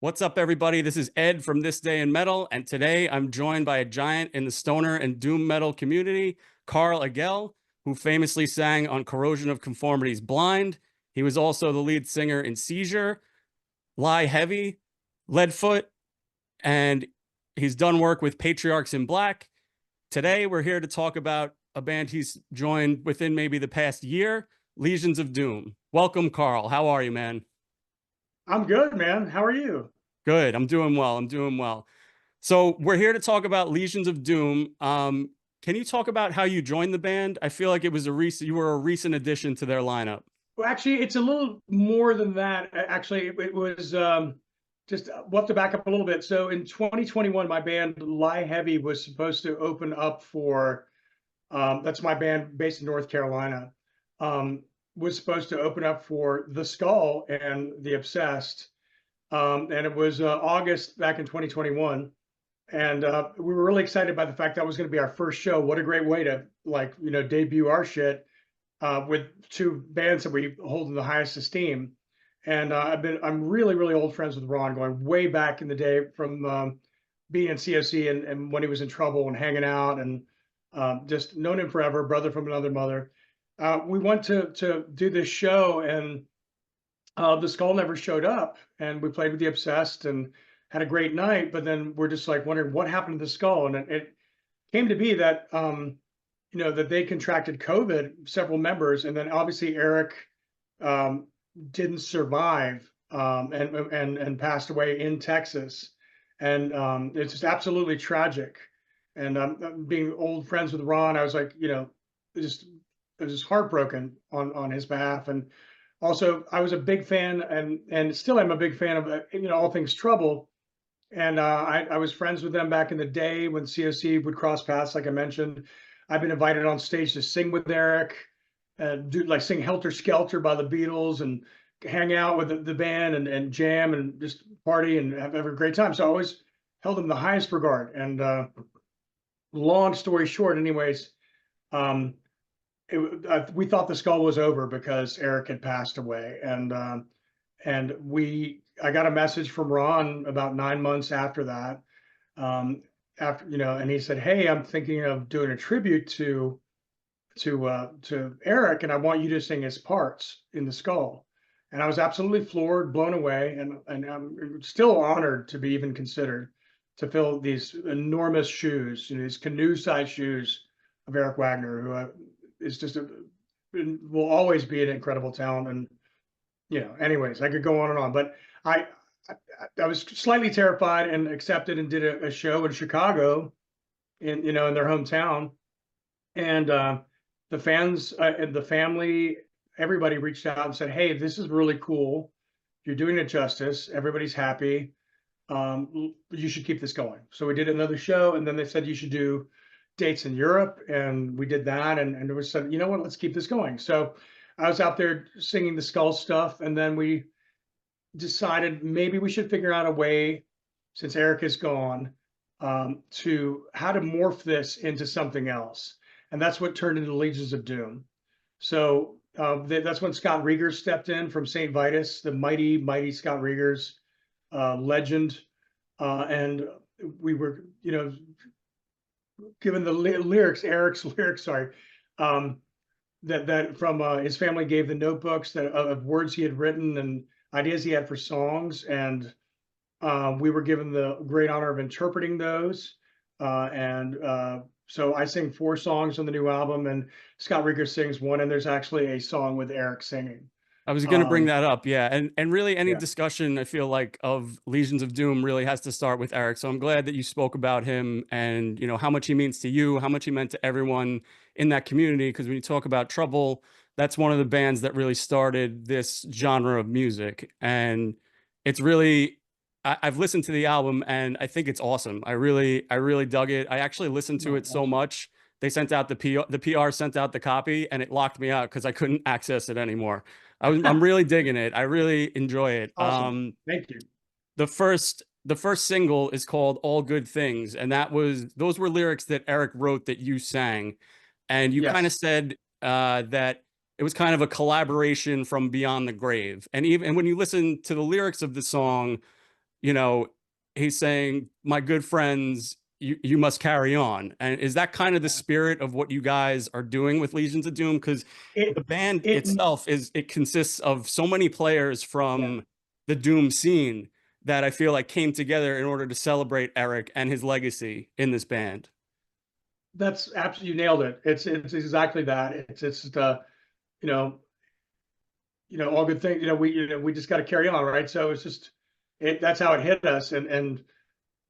What's up, everybody? This is Ed from This Day in Metal, and today I'm joined by a giant in the stoner and doom metal community, Karl Agell, who famously sang on Corrosion of Conformity's Blind. He was also the lead singer in Seizure, Lie Heavy, Leadfoot, and he's done work with Patriarchs in Black. Today, we're here to talk about a band he's joined within maybe the past year, Legions of Doom. Welcome, Karl. How are you, man? I'm good, man. How are you? Good. I'm doing well. I'm doing well. So we're here to talk about Legions of Doom. Can you talk about how you joined the band? I feel like it was you were a recent addition to their lineup. Well, actually, it's a little more than that. Actually, it was just we'll have to back up a little bit. So in 2021, my band Lie Heavy was supposed to open up for that's my band based in North Carolina. Was supposed to open up for The Skull and The Obsessed. And it was August back in 2021. And we were really excited by the fact that was going to be our first show. What a great way to debut our shit with two bands that we hold in the highest esteem. And I'm really, really old friends with Ron, going way back in the day from being in COC and when he was in trouble and hanging out, and just known him forever, brother from another mother. We went to do this show, and The Skull never showed up, and we played with The Obsessed and had a great night. But then we're just like wondering what happened to The Skull, and it came to be that that they contracted COVID, several members, and then obviously Eric didn't survive and passed away in Texas, and it's just absolutely tragic. And being old friends with Ron, I was like, just I was just heartbroken on his behalf. And also, I was a big fan, and still am a big fan of all things Trouble. And I was friends with them back in the day when COC would cross paths, like I mentioned. I've been invited on stage to sing with Eric, sing Helter Skelter by the Beatles, and hang out with the band and jam and just party and have a great time. So I always held them in the highest regard. And long story short, anyways, we thought The Skull was over because Eric had passed away, and I got a message from Ron about 9 months after that, and he said, "Hey, I'm thinking of doing a tribute to Eric, and I want you to sing his parts in The Skull." And I was absolutely floored, blown away, and I'm still honored to be even considered to fill these enormous shoes, these canoe-sized shoes of Eric Wagner, who is just will always be an incredible talent. And anyways, I could go on and on, but I was slightly terrified and accepted and did a show in Chicago, in their hometown, and the fans and the family, everybody reached out and said, "Hey, this is really cool. You're doing it justice. Everybody's happy. You should keep this going." So we did another show, and then they said you should do dates in Europe, and we did that, and it was said, let's keep this going. So I was out there singing the Skull stuff, and then we decided maybe we should figure out a way, since Eric is gone, to how to morph this into something else, and that's what turned into Legions of Doom. So that's when Scott Regers stepped in from St. Vitus, the mighty Scott Regers, legend, and we were given the lyrics, Eric's lyrics, sorry, that from his family gave the notebooks of words he had written and ideas he had for songs, and we were given the great honor of interpreting those. So I sing 4 songs on the new album, and Scott Rigger sings 1, and there's actually a song with Eric singing. I was going to bring that up, yeah, and really any Yeah. discussion, I feel like, of Legions of Doom really has to start with Eric. So I'm glad that you spoke about him and how much he means to you, how much he meant to everyone in that community. Because when you talk about Trouble, that's one of the bands that really started this genre of music, and it's really, I've listened to the album and I think it's awesome. I really dug it. I actually listened to it so much, they sent out the PR sent out the copy, and it locked me out because I couldn't access it anymore. I'm really digging it. I really enjoy it. Awesome. Thank you. The first single is called All Good Things, and those were lyrics that Eric wrote that you sang, and you kind of said that it was kind of a collaboration from beyond the grave. And when you listen to the lyrics of the song, you know, he's saying, "My good friends, you must carry on." And is that kind of the spirit of what you guys are doing with Legions of Doom? Because the It band it itself it consists of so many players yeah, from the Doom scene that I feel like came together in order to celebrate Eric and his legacy in this band. that's absolutely, you nailed it. It's exactly that. It's you know, all good things. We just got to carry on, right? So it's just that's how it hit us, and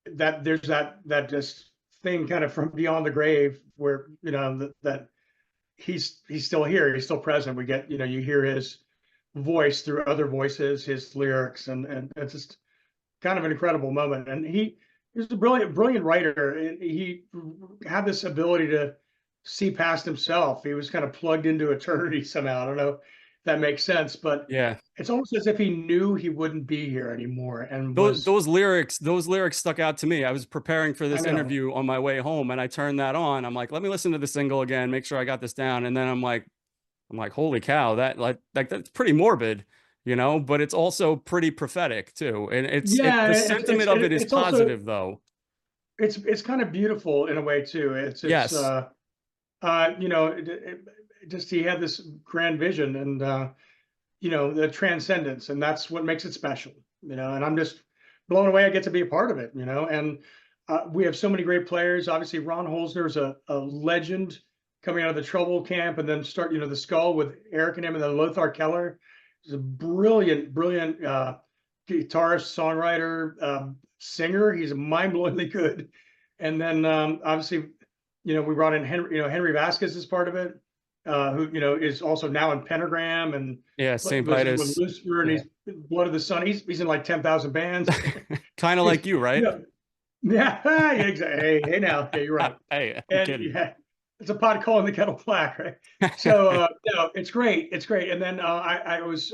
that there's that just thing kind of from beyond the grave where that he's still here, he's still present. We get you hear his voice through other voices, his lyrics, and it's just kind of an incredible moment. And he's a brilliant writer. And he had this ability to see past himself. He was kind of plugged into eternity somehow. I don't know if that makes sense, but Yeah. it's almost as if he knew he wouldn't be here anymore and Those was. those lyrics, those lyrics stuck out to me. I was preparing for I this know. interview on my way home and I turned that on. I'm like, let me listen to the single again, make sure I got this down. And then I'm like, holy cow, that like that's pretty morbid, but it's also pretty prophetic too. And Yeah, the it's sentiment of it is it's also positive though. it's kind of beautiful in a way too. It's Yes. just he had this grand vision and the transcendence, and that's what makes it special. And I'm just blown away I get to be a part of it. And we have so many great players. Obviously, Ron Holzner is a legend coming out of the Trouble camp, and then start the Skull with Eric and him, and then Lothar Keller is a brilliant guitarist, songwriter, singer. He's mind-blowingly good. And then obviously, we brought in Henry Vasquez as part of it, who is also now in Pentagram and Yeah, St. was with Vitus. Lucifer, and Yeah. he's Blood of the Sun. He's in like 10,000 bands. Kind of like you, right? Yeah, yeah, exactly. Hey, now, yeah, you're right. Hey, I'm And kidding. yeah, it's a pot calling the kettle black, right? So it's great, it's great. And then I was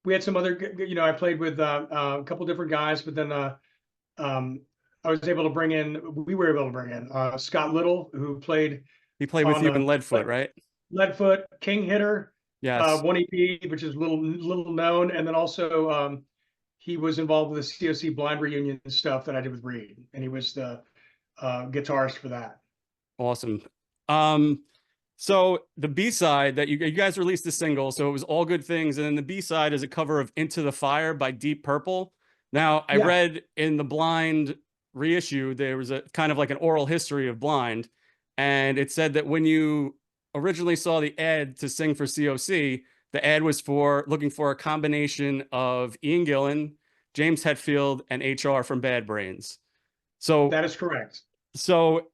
we had some other, I played with a couple different guys, but then I was able to bring in, we were able to bring in Scott Little, who played He played with on you in Leadfoot, right? Leadfoot, King Hitter, Yes. one EP, which is little known, and then also he was involved with the COC Blind reunion stuff that I did with Reed, and he was the guitarist for that. Awesome. So the B-side that you guys released the single, so it was All Good Things, and then the B-side is a cover of Into the Fire by Deep Purple. Now, I Yeah, read in the Blind reissue, there was a kind of like an oral history of Blind, and it said that when you originally saw the ad to sing for COC, the ad was for looking for a combination of Ian Gillan, James Hetfield, and HR from Bad Brains. So, that is correct. so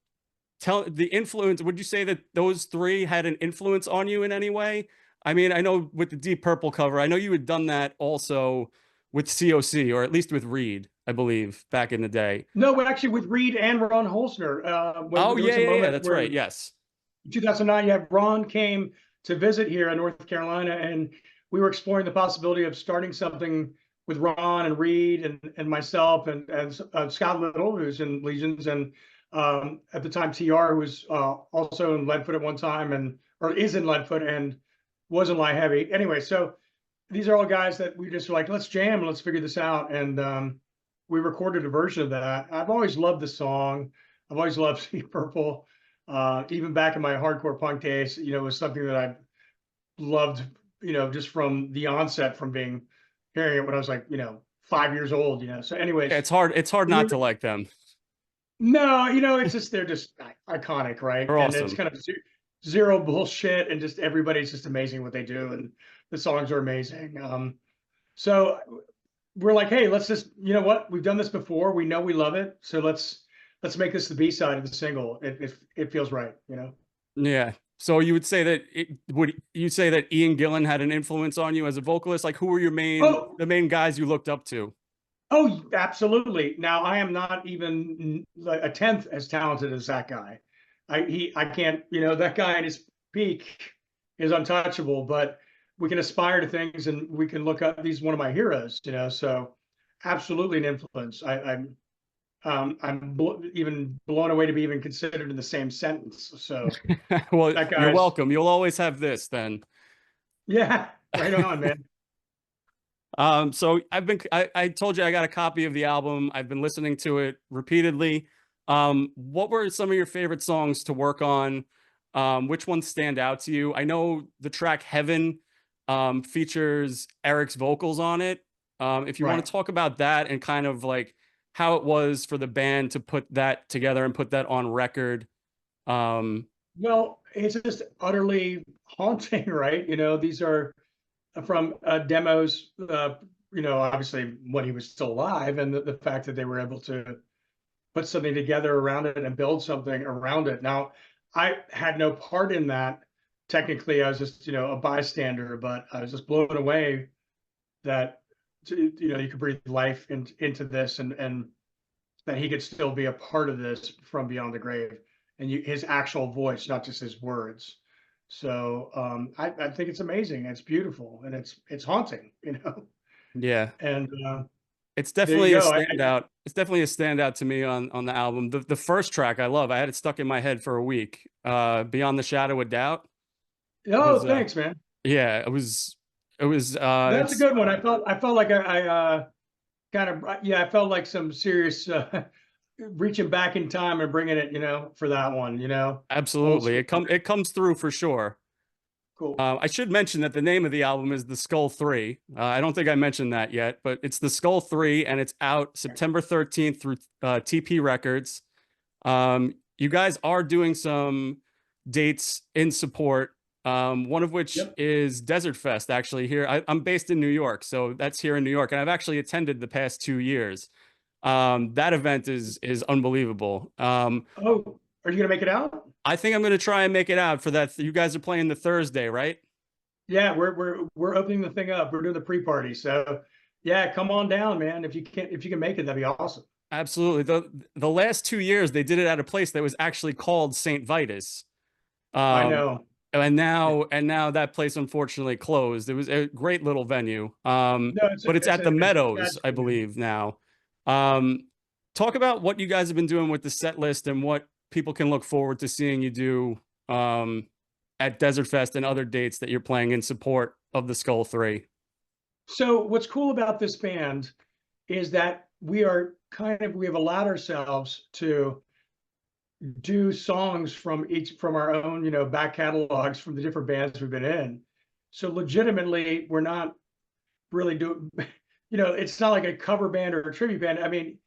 tell the influence. Would you say that those three had an influence on you in any way? I mean, I know with the Deep Purple cover, I know you had done that also with COC, or at least with Reed, I believe, back in the day. No, actually, with Reed and Ron Holzner, when Oh, there yeah, was a yeah, yeah, moment that's where right. Yes. 2009, yeah, Ron came to visit here in North Carolina, and we were exploring the possibility of starting something with Ron and Reed and myself and Scott Little, who's in Legions, and at the time TR, who was also in Leadfoot at one time, or is in Leadfoot and was in Lie Heavy. Anyway, so these are all guys that we just were like, let's jam and let's figure this out. And we recorded a version of that. I've always loved the song. I've always loved Deep Purple. Even back in my hardcore punk days, it was something that I loved, just from the onset, from hearing it when I was like, 5 years old, So Yeah, anyways, it's hard not to like them. no, it's just, they're just iconic, right? They're And it's awesome. kind of zero bullshit, and just everybody's just amazing what they do. And the songs are amazing. So we're like, hey, let's just, you know what? We've done this before. We know we love it. So let's make this the B side of the single. It feels right. Yeah. So you would say that would you say that Ian Gillan had an influence on you as a vocalist? Like, who were Oh, the main guys you looked up to? oh, absolutely. Now I am not even like a tenth as talented as that guy. I can't, that guy at his peak is untouchable, but we can aspire to things, and we can look up. He's one of my heroes. So absolutely an influence. I'm even blown away to be even considered in the same sentence. So Well, that you're guy's, welcome. You'll always have this then. yeah, right on, man. So I told you I got a copy of the album. I've been listening to it repeatedly. What were some of your favorite songs to work on? Which ones stand out to you? I know the track Heaven features Eric's vocals on it. If you want Right. to talk about that and kind of like how it was for the band to put that together and put that on record. Um, Well, it's just utterly haunting, right? These are from demos, obviously when he was still alive, and the fact that they were able to put something together around it and build something around it. Now, I had no part in that. Technically, I was just, a bystander, but I was just blown away that, you could breathe life into this, and that he could still be a part of this from beyond the grave, and his actual voice, not just his words. So I think it's amazing. It's beautiful, and it's haunting, yeah, And it's there you definitely a go. standout. It's definitely a standout to me on the album. The first track I love. I had it stuck in my head for a week. Beyond the Shadow of Doubt Oh, was thanks, man. yeah, it was That's a it's good one. I felt like I kind of, yeah, I felt like some serious reaching back in time and bringing it, for that one, old absolutely school. it comes through for sure. Cool. I should mention that the name of the album is The Skull 3. I don't think I mentioned that yet, but it's The Skull 3 and it's out September 13th through TP Records. You guys are doing some dates in support, one of which Yep. is Desert Fest, actually, here. I'm based in New York, so that's here in New York, and I've actually attended the past 2 years. That event is unbelievable. Oh, are you gonna make it out? I think I'm going to try and make it out for that. You guys are playing the Thursday, right? Yeah, we're opening the thing up. We're doing the pre-party. So yeah, come on down, man. If you can make it, that'd be awesome. Absolutely. The last 2 years they did it at a place that was actually called St. Vitus. I Um, know. and now that place unfortunately closed. It was a great little venue. No, But it's at the it's a sad Meadows, I story. believe now. Um, talk about what you guys have been doing with the set list and what people can look forward to seeing you do at Desert Fest and other dates that you're playing in support of the Skull 3. So what's cool about this band is that we have allowed ourselves to do songs from our own, back catalogs from the different bands we've been in. So legitimately, we're not really doing, it's not like a cover band or a tribute band. I mean,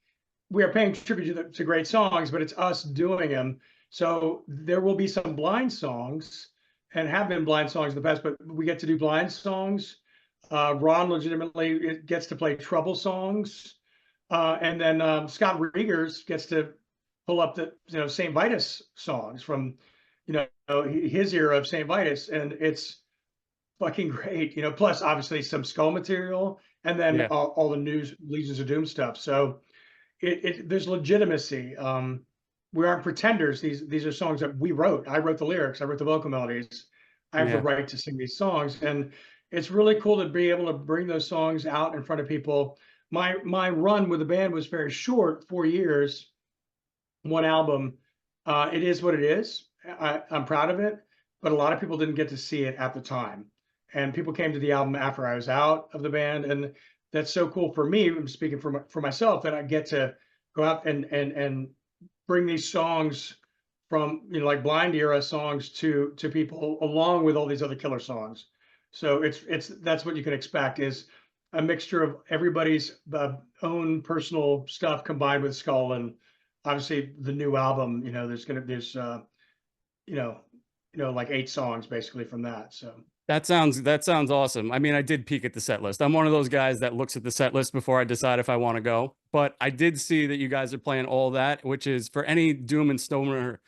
we are paying tribute to great songs, but it's us doing them. So there will be some blind songs, and have been blind songs in the past, but we get to do blind songs. Ron legitimately gets to play trouble songs, and then Scott Riegers gets to pull up the St. Vitus songs from his era of St. Vitus, and it's fucking great. Plus obviously some skull material, and then Yeah. all the new Legions of Doom stuff. So there's legitimacy. We aren't pretenders. These are songs that we wrote. I wrote the lyrics. I wrote the vocal melodies. I have the Yeah. right to sing these songs, and it's really cool to be able to bring those songs out in front of people. My run with the band was very short, 4 years, one album. It is what it is. I'm proud of it, but a lot of people didn't get to see it at the time, and people came to the album after I was out of the band, and that's so cool for me. I'm speaking for myself, that I get to go out and bring these songs from like Blind era songs to people, along with all these other killer songs. So it's that's what you can expect, is a mixture of everybody's own personal stuff combined with Skull, and obviously the new album. There's you know like 8 songs basically from that. So That sounds awesome. I mean, I did peek at the set list. I'm one of those guys that looks at the set list before I decide if I want to go. But I did see that you guys are playing all that, which is for any Doom and Stoner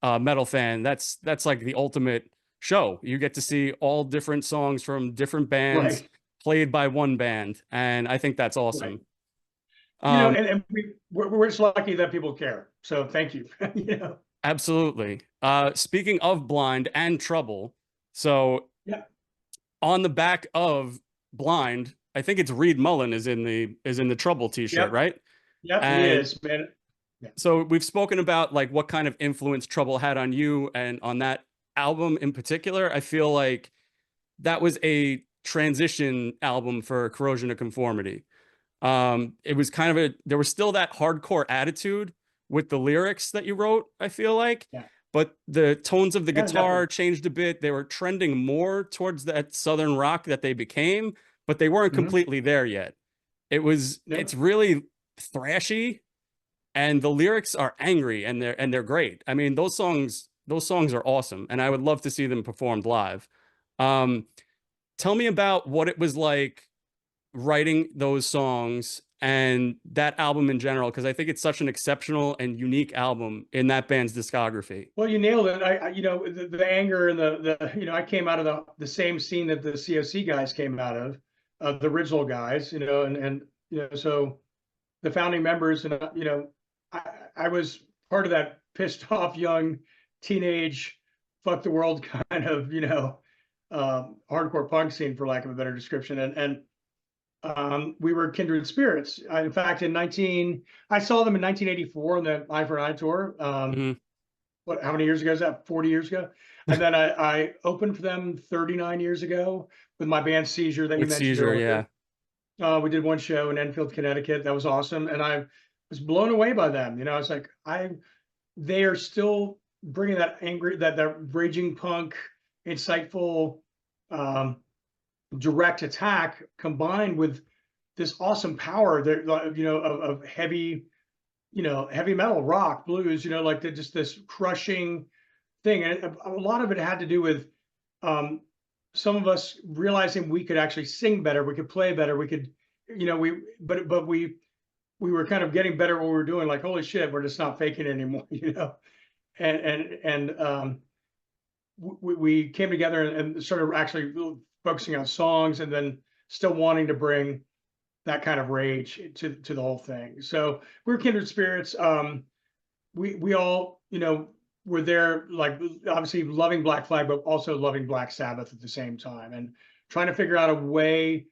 metal fan, that's like the ultimate show. You get to see all different songs from different bands right, played by one band, and I think that's right. awesome. Um, And we're just lucky that people care. So thank you. Absolutely. Speaking of Blind and Trouble, so Yeah, on the back of Blind, I think it's Reed Mullen is in the Trouble t-shirt, yep, right? yep. He And is, man. Yeah, so we've spoken about like what kind of influence Trouble had on you and on that album in particular. I feel like that was a transition album for Corrosion of Conformity. It was kind of there was still that hardcore attitude with the lyrics that you wrote, I feel like, Yeah. but the tones of the Yeah, guitar definitely. changed a bit. They were trending more towards that Southern rock that they became, but they weren't Mhm. completely there yet. It's No. really thrashy, and the lyrics are angry, and they're great. I mean, those songs are awesome, and I would love to see them performed live. Um, Tell me about what it was like writing those songs and that album in general, because I think it's such an exceptional and unique album in that band's discography. Well, you nailed it. You know, the anger and you know, I came out of the same scene that the COC guys came out of, the original guys, you know, and, you know, so the founding members, and, you know, I was part of that pissed off young teenage, fuck the world kind of, you know, hardcore punk scene, for lack of a better description. We were kindred spirits. In fact, I saw them in 1984 on the Eye for Eye tour. Mhm. How many years ago is that? 40 years ago. And then I opened for them 39 years ago with my band Seizure that you With mentioned Seizure, earlier. yeah. We did one show in Enfield, Connecticut. That was awesome. And I was blown away by them. You know, I was like, they are still bringing that angry, that raging punk, insightful, um, direct attack combined with this awesome power that, you know, of heavy, you know, heavy metal, rock, blues, you know, like just this crushing thing. And a lot of it had to do with um, some of us realizing we could actually sing better, we could play better, we could, you know, we were kind of getting better at what we were doing. Like, holy shit, we're just not faking it anymore, you know. And we came together and started actually focusing on songs, and then still wanting to bring that kind of rage to the whole thing. So we're kindred spirits. We all, you know, were there, like, obviously loving Black Flag, but also loving Black Sabbath at the same time, and trying to figure out a way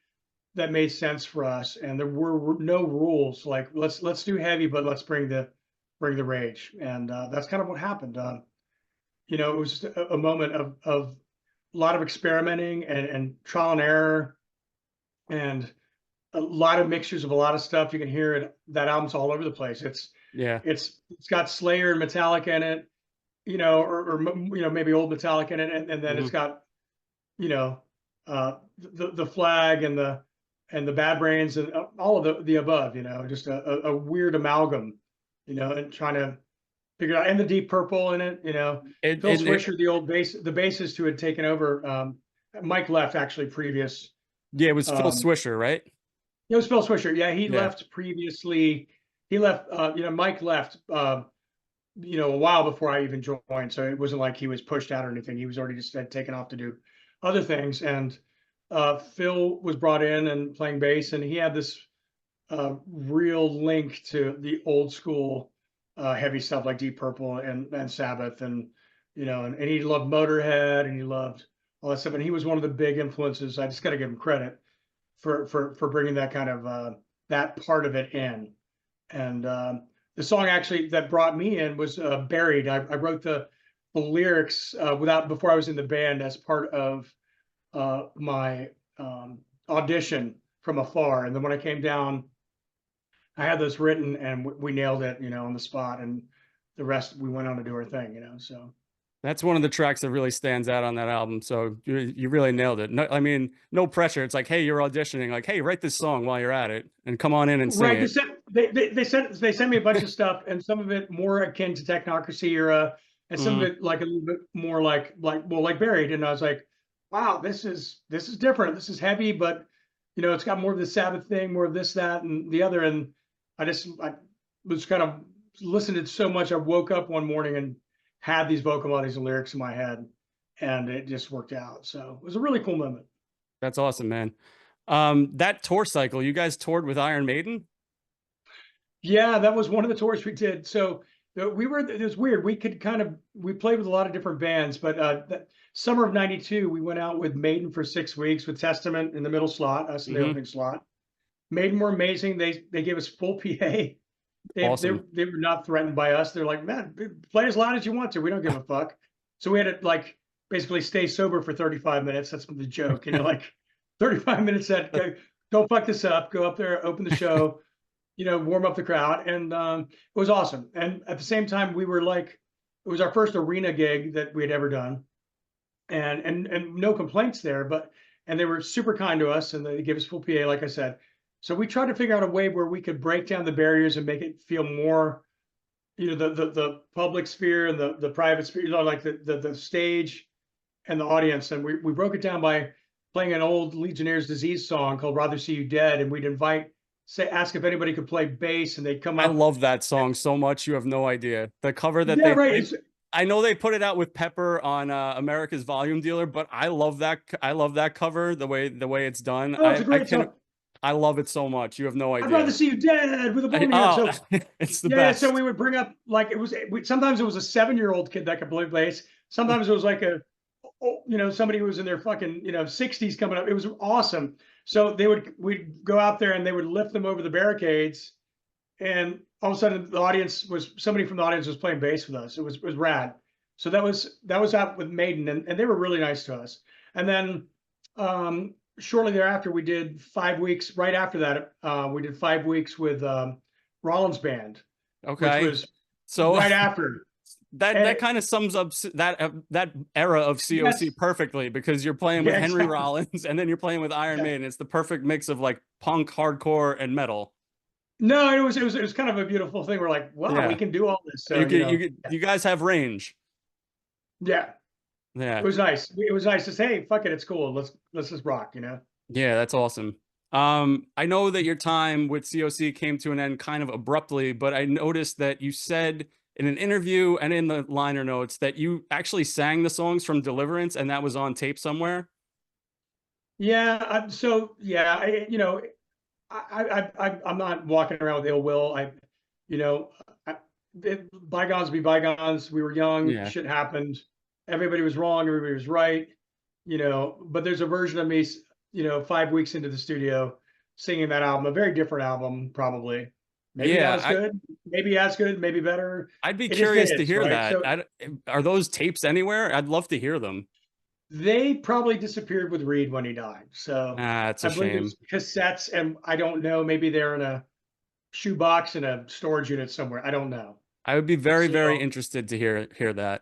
that made sense for us. And there were no rules. Like, let's do heavy, but let's bring the rage. And that's kind of what happened. You know, it was just a moment of a lot of experimenting and trial and error, and a lot of mixtures of a lot of stuff. You can hear it. That album's all over the place. Yeah. It's got Slayer and Metallica in it, you know, or you know, maybe old Metallica in it, and then it's Mhm. got, you know, the Flag and the Bad Brains and all of the above. You know, just a weird amalgam, you know, and trying to figure out, and the Deep Purple in it. You know, Phil Swisher, the bassist who had taken over. Mike left actually previous. Yeah, it was Phil Um, Swisher, right? it was Phil Swisher. Yeah, he Yeah. left previously. He left. You know, Mike left. You know, a while before I even joined, so it wasn't like he was pushed out or anything. He was already just had taken off to do other things, and Phil was brought in and playing bass, and he had this real link to the old school heavy stuff like Deep Purple and Sabbath, and you know, and he loved Motorhead, and he loved all that stuff, and he was one of the big influences. I just got to give him credit for bringing that kind of that part of it in. And the song actually that brought me in was "Buried." I wrote the lyrics without before I was in the band as part of my audition from afar, and then when I came down, I had this written, and we nailed it, you know, on the spot, and the rest we went on to do our thing, you know. So That's one of the tracks that really stands out on that album. So you really nailed it. No, I mean, no pressure. It's like, hey, you're auditioning. Like, hey, write this song while you're at it, and come on in and sing right, it. they sent me a bunch of stuff, and some of it more akin to Technocracy era, and some of Mhm. it like a little bit more like Buried. And I was like, wow, this is different. This is heavy, but you know, it's got more of the Sabbath thing, more of this, that, and the other. And I was kind of listened to it so much. I woke up one morning and had these vocal melodies and lyrics in my head, and it just worked out. So it was a really cool moment. That's awesome, man. That tour cycle, you guys toured with Iron Maiden? Yeah, that was one of the tours we did. So it was weird. We played with a lot of different bands, but summer of '92, we went out with Maiden for 6 weeks with Testament in the middle slot, us in the Hmm. opening slot. Maiden were amazing. They gave us full PA. Awesome. They were not threatened by us. They're like, man, play as loud as you want to. We don't give a fuck. So we had to like basically stay sober for 35 minutes. That's the joke, you know, like 35 minutes set. Don't fuck this up. Go up there, open the show, warm up the crowd, and it was awesome. And at the same time, we were like, it was our first arena gig that we had ever done, and no complaints there. And they were super kind to us, and they gave us full PA, like I said. So we tried to figure out a way where we could break down the barriers and make it feel more, the public sphere and the private sphere, like the stage and the audience. And we broke it down by playing an old Legionnaire's Disease song called Rather See You Dead. And we'd ask if anybody could play bass, and they'd come I up. love that song so much. You have no idea. The cover that Yeah, right. I know they put it out with Pepper on America's Volume Dealer, but I love that. I love that cover, the way it's done. Oh, it's a great song. I love it so much. You have no idea. I'd rather see you dead with a bone in your head. So it's the best. So we would bring up, like, sometimes it was a 7-year-old kid that could play bass. Sometimes it was like somebody who was in their fucking 60s coming up. It was awesome. So we'd go out there and they would lift them over the barricades, and all of a sudden somebody from the audience was playing bass with us. It was rad. So that was out with Maiden, and they were really nice to us. And then shortly thereafter, we did 5 weeks. Right after that, we did 5 weeks with Rollins Band. Okay. Which was so right after. That kind of sums up that era of COC perfectly, because you're playing with Henry Rollins, and then you're playing with Iron Maiden. It's the perfect mix of like punk, hardcore, and metal. No, it was kind of a beautiful thing. We're like, wow, we can do all this. So you guys have range. Yeah. It was nice. It was nice to say, hey, fuck it, it's cool. Let's just rock, Yeah, that's awesome. I know that your time with COC came to an end kind of abruptly, but I noticed that you said in an interview and in the liner notes that you actually sang the songs from Deliverance, and that was on tape somewhere. Yeah. I'm not walking around with ill will. Bygones be bygones. We were young. Yeah. Shit happened. Everybody was wrong. Everybody was right. But there's a version of me, 5 weeks into the studio singing that album, a very different album, probably. Maybe not as good, maybe as good, maybe better. I'd be curious to hear that. So, are those tapes anywhere? I'd love to hear them. They probably disappeared with Reed when he died. So it's a shame. Cassettes, and I don't know, maybe they're in a shoebox in a storage unit somewhere. I don't know. I would be very, very interested to hear that.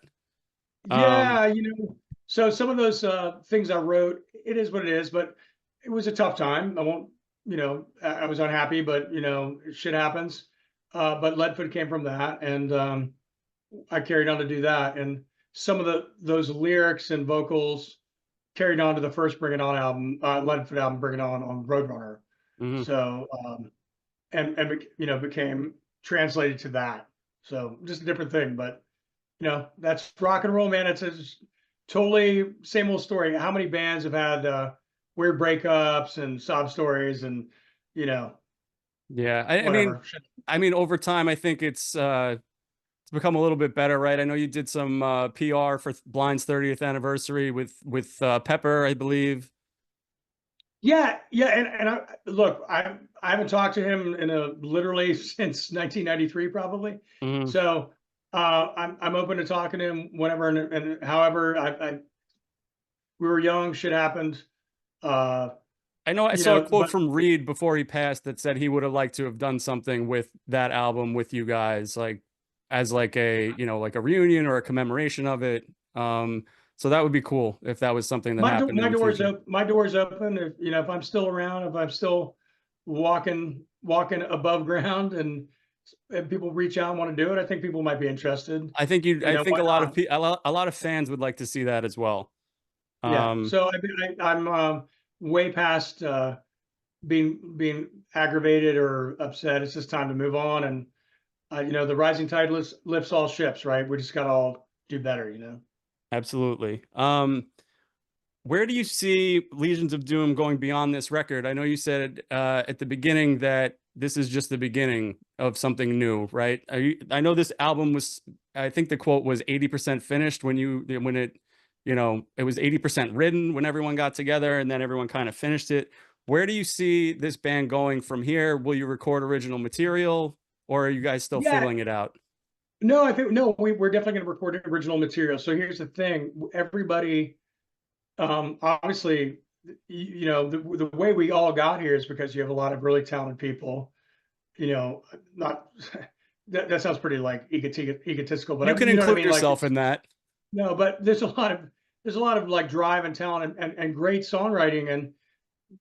Yeah, so some of those things I wrote, it is what it is, but it was a tough time. I won't, I was unhappy, but shit happens. But Leadfoot came from that, and I carried on to do that. And some of those lyrics and vocals carried on to the first Bring It On album, Leadfoot album, Bring It On Roadrunner. Mm-hmm. So and became translated to that. So just a different thing, but that's rock and roll, man. It's totally same old story. How many bands have had weird breakups and sob stories, and yeah, I mean over time I think it's become a little bit better, right? I know you did some PR for Blind's 30th anniversary with Pepper, I believe. Yeah, and look, I haven't talked to him literally since 1993 probably. Mm-hmm. So I'm open to talking to him whenever and however. We were young, shit happened. I know I saw a quote from Reed before he passed that said he would have liked to have done something with that album with you guys, like as like a like a reunion or a commemoration of it. So that would be cool if that was something that happened. My door's open. My door's open. If I'm still around, if I'm still walking above ground, and people reach out and want to do it, I think people might be interested. I think I think a lot of fans would like to see that as well. Yeah. So I'm way past being aggravated or upset. It's just time to move on, and the rising tide lifts all ships, right? We just got to all do better, Absolutely. Where do you see Legions of Doom going beyond this record? I know you said at the beginning that this is just the beginning of something new, right? I know this album was, I think the quote was 80% finished when it was 80% written when everyone got together, and then everyone kind of finished it. Where do you see this band going from here? Will you record original material, or are you guys still feeling it out? No, I think we're definitely going to record original material. So here's the thing: everybody, obviously, you know, the way we all got here is because you have a lot of really talented people, you know, not that sounds pretty like egotistical, but You can you know what I include mean? Like yourself it's in that. no, but there's a lot of like drive and talent and great songwriting, and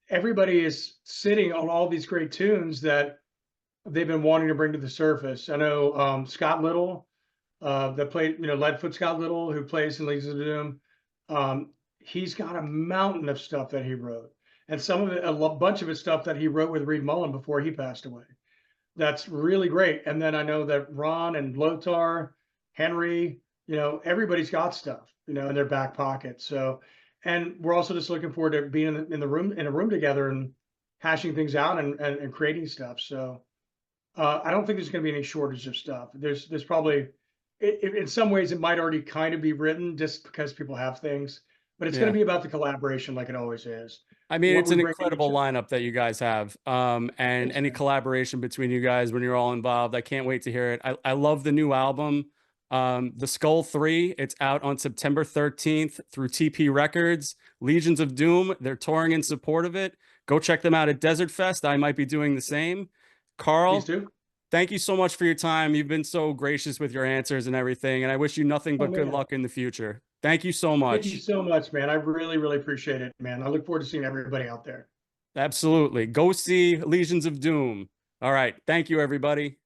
everybody is sitting on all these great tunes that they've been wanting to bring to the surface. I know Scott Little, that played, you know, Leadfoot Scott Little, who plays in Legions of Doom. Um, he's got a mountain of stuff that he wrote, and some of it, bunch of his stuff that he wrote with Reed Mullen before he passed away. That's really great. And then I know that Ron and Lothar, Henry, you know, everybody's got stuff, you know, in their back pocket. So, and we're also just looking forward to being in the room, in a room together and hashing things out and creating stuff. So I don't think there's going to be any shortage of stuff. There's probably, in some ways, it might already kind of be written just because people have things, but it's going Yeah. to be about the collaboration, like it always is. I mean, What it's we an bring to each incredible other. lineup that you guys have. And Thanks, any man. collaboration between you guys when you're all involved, I can't wait to hear it. I love the new album. The Skull 3, it's out on September 13th through TP Records. Legions of Doom, they're touring in support of it. Go check them out at Desert Fest. I might be doing the same. Please Carl, do. thank you so much for your time. You've been so gracious with your answers and everything, and I wish you nothing Oh but good man. luck in the future. Thank you so Thank you much. so much, man. I really, really appreciate it, man. I look forward to seeing everybody out there. Absolutely. Go see Legions of Doom. All right. Thank you, everybody.